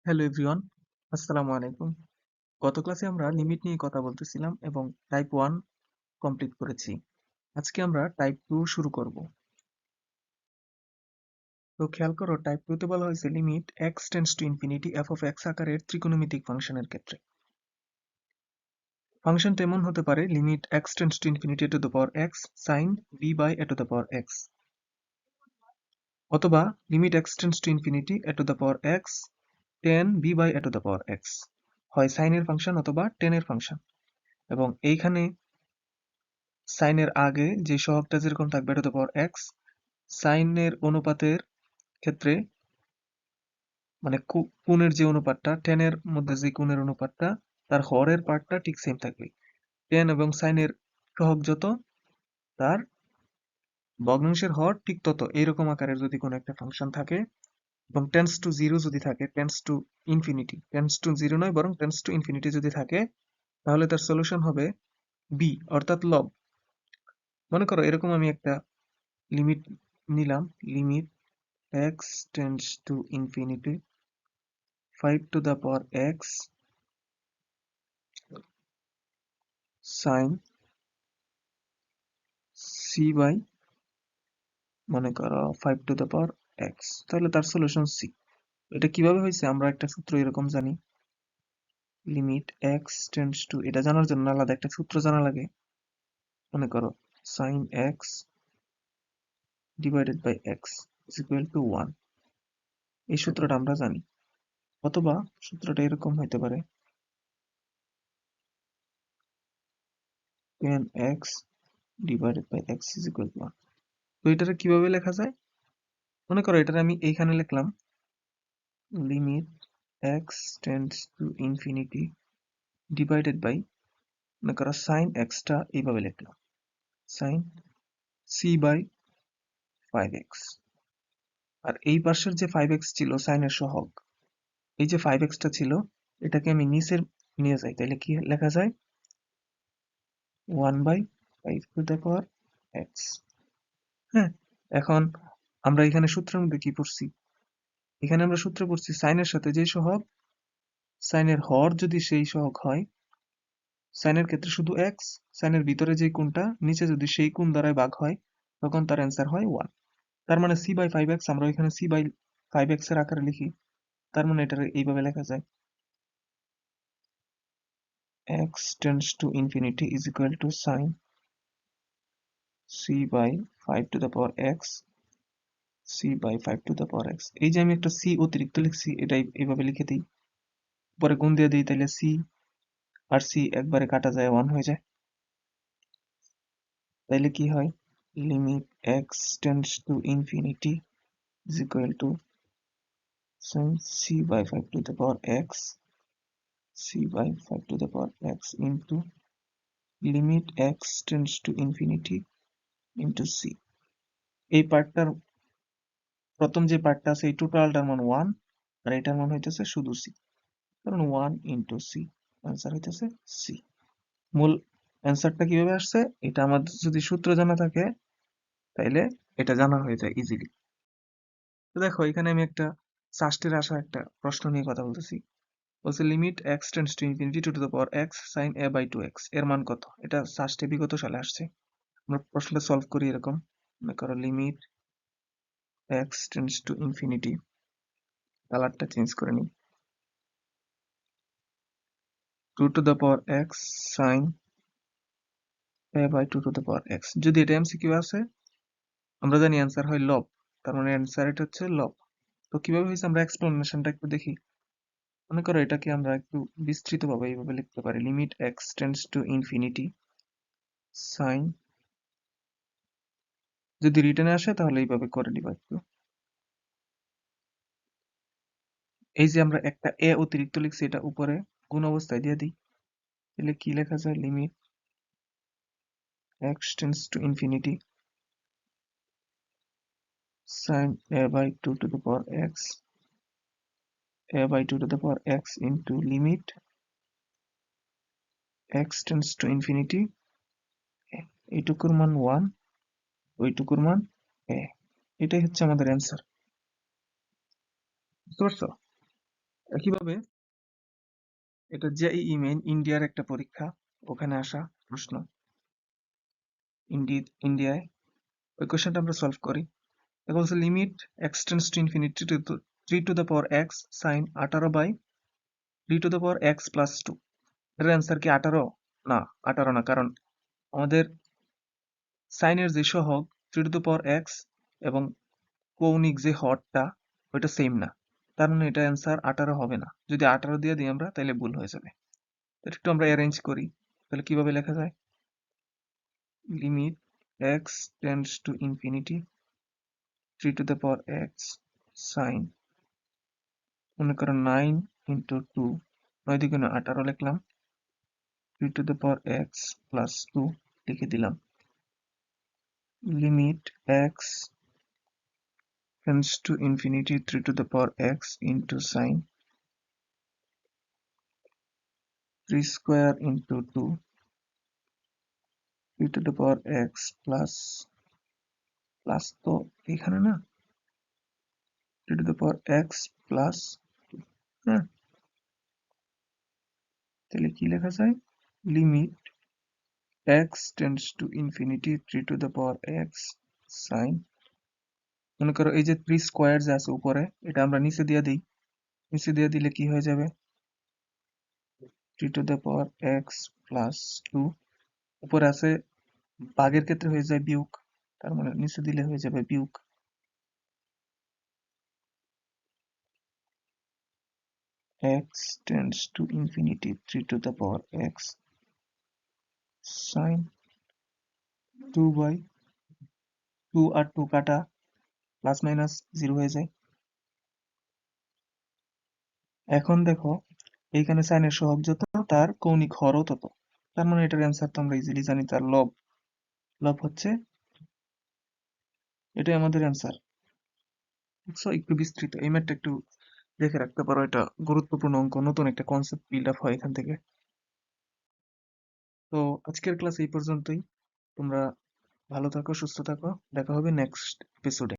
Hello everyone, আসসালামু আলাইকুম। গত ক্লাসে আমরা লিমিট নিয়ে কথা বলতেছিলাম এবং টাইপ 1 কমপ্লিট করেছি। আজকে আমরা টাইপ 2 শুরু করব। তো খেয়াল করো, টাইপ 2 তে বলা হয়েছে limit x tends to infinity f of x আকারের ত্রিকোণমিতিক ফাংশনের ক্ষেত্রে। ফাংশনটা এমন হতে পারে limit x tends to infinity to the power x sin b by a to the power x, অথবা limit x tends to infinity a to the power x tan b by a to the power x, হয় sine এর function অথবা tan এর ফাংশন। এবং এইখানে সাইনের আগে যে সহগটা যেরকম থাকবে টু দ্য পাওয়ার এক্স, সাইনের অনুপাতের ক্ষেত্রে মানে কোণের যে অনুপাতটা, টেনের মধ্যে যে কোণের অনুপাতটা, তার হরের পার্টটা ঠিক সেম থাকবে। টেন এবং সাইনের সহগ যত, তার ভগ্নাংশের হর ঠিক তত। এইরকম আকারের যদি কোনো একটা ফাংশন থাকে এবং টেন্স টু জিরো যদি থাকে, tends to infinity, tends to zero নয় বরং টেন্স টু ইনফিনিটি যদি থাকে, তাহলে তার সলিউশন হবে বি অর্থাৎ লব। মনে করো এরকম আমি একটা লিমিট নিলাম, limit x tends to infinity 5 to the power x sin c by মনে করো 5 to the power x, তাহলে তার সলিউশন c। এটা কিভাবে হয়েছে? আমরা একটা সূত্র এরকম জানি, লিমিট x tends to, এটা জানার জন্য আলাদা একটা সূত্র জানা লাগে। মনে করো sin x divided by x is equal to 1, এই সূত্রটা আমরা জানি। অথবা সূত্রটা এরকম হইতে পারে tan x divided by x is equal to 1। তো এটাকে কিভাবে লেখা যায়? মনে করো এটার আমি এইখানে লিখলাম limit x tends to infinity divided by, মনে করো sin x টা এইভাবে লিখলাম sin c by 5x, আর এই পাশের যে 5x ছিল সাইনের সহগ, এই যে 5x টা ছিল, এটাকে আমি নিচের নিয়ে যাই, তাহলে কি লেখা যায় 1 by 5 to the power x। হ্যাঁ, এখন আমরা এখানে সূত্রের মধ্যে কি পড়ছি? এখানে আমরা সূত্রে পড়ছি সাইনের সাথে যে সহগ, সাইনের হর যদি সেই সহগ হয়, সাইনের ক্ষেত্রে শুধু এক্স, সাইনের ভিতরে যে কোণটা নিচে যদি সেই কোণ দ্বারাই ভাগ হয়, তখন তার অ্যান্সার হয় 1। তার মানে c বাই 5x, আমরা এখানে c বাই 5x এর আকারে লিখি, তার মানে এটা এইভাবে লেখা যায় x tends to infinity is equal to sin c by 5 to the power x, c by 5 to the power x। এই যে আমি একটা c অতিরিক্ত লিখছি, এটাই এইভাবে লিখে দিই, পরে গুণ দিয়ে দিই, তাহলে c আর c একবারে কাটা যায়, 1 হয়ে যায়। তাইলে কি হয়, limit x tends to infinity is equal to sin c by 5 to the power x, c by 5 to the power x into limit x tends to infinity into c। এই পার্টটার প্রথম যে পার্টটা আছে, এই টোটালটার মান 1, আর এটার মান হইতেছে শুধু c, কারণ 1 into c, অ্যান্সার হইতেছে c। মূল অ্যান্সারটা কিভাবে আসছে, এটা আমাদের যদি সূত্র জানা থাকে তাইলে এটা জানা হয়ে যায় ইজিলি। তো দেখো এখানে আমি একটা ষষ্ঠীর আসা একটা প্রশ্ন নিয়ে কথা বলতেছি। বলছে limit x tends to infinity to the power x sin a by 2x, এর মান কত? এটা ষষ্ঠী বিগত সালে আসছে। আমরা প্রশ্নটা সলভ করি এরকম, মনে করো limit x tends to infinity, কালারটা চেঞ্জ করে নিই, 2 to the power x sin a by 2 to the power x। যদি এটা MCQ আছে, আমরা জানি অ্যান্সার হয় লব, তার মানে অ্যান্সার এটা হচ্ছে লব। তো কিভাবে হয়েছে আমরা এক্সপ্লেনেশনটা একটু দেখি। মনে করো এটাকে আমরা একটু বিস্তৃতভাবে এইভাবে লিখতে পারি, limit x tends to infinity sin, যদি রিটার্নে আসে তাহলে এইভাবে করে দিবা একটু। এই যে আমরা একটা a অতিরিক্ত লিখছি, এটা উপরে গুণ অবস্থায় দিয়ে দিই, তাহলে কি লেখা যায়, limit x tends to infinity sin a by 2 to the power x, a by 2 to the power x into limit x tends to infinity, এইটুকুর মান 1, ওইটুকুর মান a। এটাই হচ্ছে আমাদের অ্যান্সার। বুঝতে পারছো? একইভাবে এটা জেইই মেইন ইন্ডিয়ার একটা পরীক্ষা, ওখানে আসা প্রশ্ন ইন্ডিয়ায়। ওই কোশ্চেনটা আমরা সলভ করি। দেখো বলছে limit x tends to infinity to 3 to the power x sine 18/3 to the power x plus 2। এর অ্যান্সার কি 18? না, 18 না, কারণ আমাদের সাইনের যে সহগ 3 টু দ্য পাওয়ার এক্স এবং কৌণিক যে হরটা ওইটা সেম না, তার মানে এটা অ্যান্সার 18 হবে না। যদি 18 দিয়ে দিই আমরা তাহলে ভুল হয়ে যাবে। এটা একটু আমরা অ্যারেঞ্জ করি, তাহলে কিভাবে লেখা যায়? Limit x tends to infinity 3 to the power x sine, মনে করো 9 ইন্টু 2, 9 2 18 লিখলাম, 3 to the power x plus 2 লিখে দিলাম। Limit x tends to infinity 3 to the power x into sine 3 square into 2 3 to the power x plus তো এখানে না, 3 to the power x plus, হ্যাঁ, তাহলে কি লেখা যায়? Limit x tends to infinity 3 to the power x sine, মনে করো এই যে 3 স্কোয়ার যে আছে উপরে, এটা আমরা নিচে দিয়ে দিই। নিচে দিয়ে দিলে কি হয়ে যাবে? 3 to the power x plus 2, উপরে আছে ভাগের ক্ষেত্রে হয়ে যায় বিয়োগ, তার মানে নিচে দিলে হয়ে যাবে বিয়োগ। x tends to infinity 3 to the power x sin 2/2 আর 2 কাটা, প্লাস মাইনাস 0 হয়ে যায়। এখন দেখো এইখানে সাইনের সহগ যত তার কৌণিক হরও তত, তার মানে এটার অ্যান্সার তো আমরা ইজিলি জানি, তার লব। লব হচ্ছে, এটাই আমাদের অ্যান্সার। বুঝছো? একটু বিস্তৃত, এই ম্যাথটা একটু দেখে রাখতে পারো, এটা গুরুত্বপূর্ণ অঙ্ক, নতুন একটা কনসেপ্ট বিল্ড আপ হয় এখান থেকে। তো আজকের ক্লাস এই পর্যন্তই। তোমরা ভালো থাকো, সুস্থ থাকো, দেখা হবে নেক্সট এপিসোডে।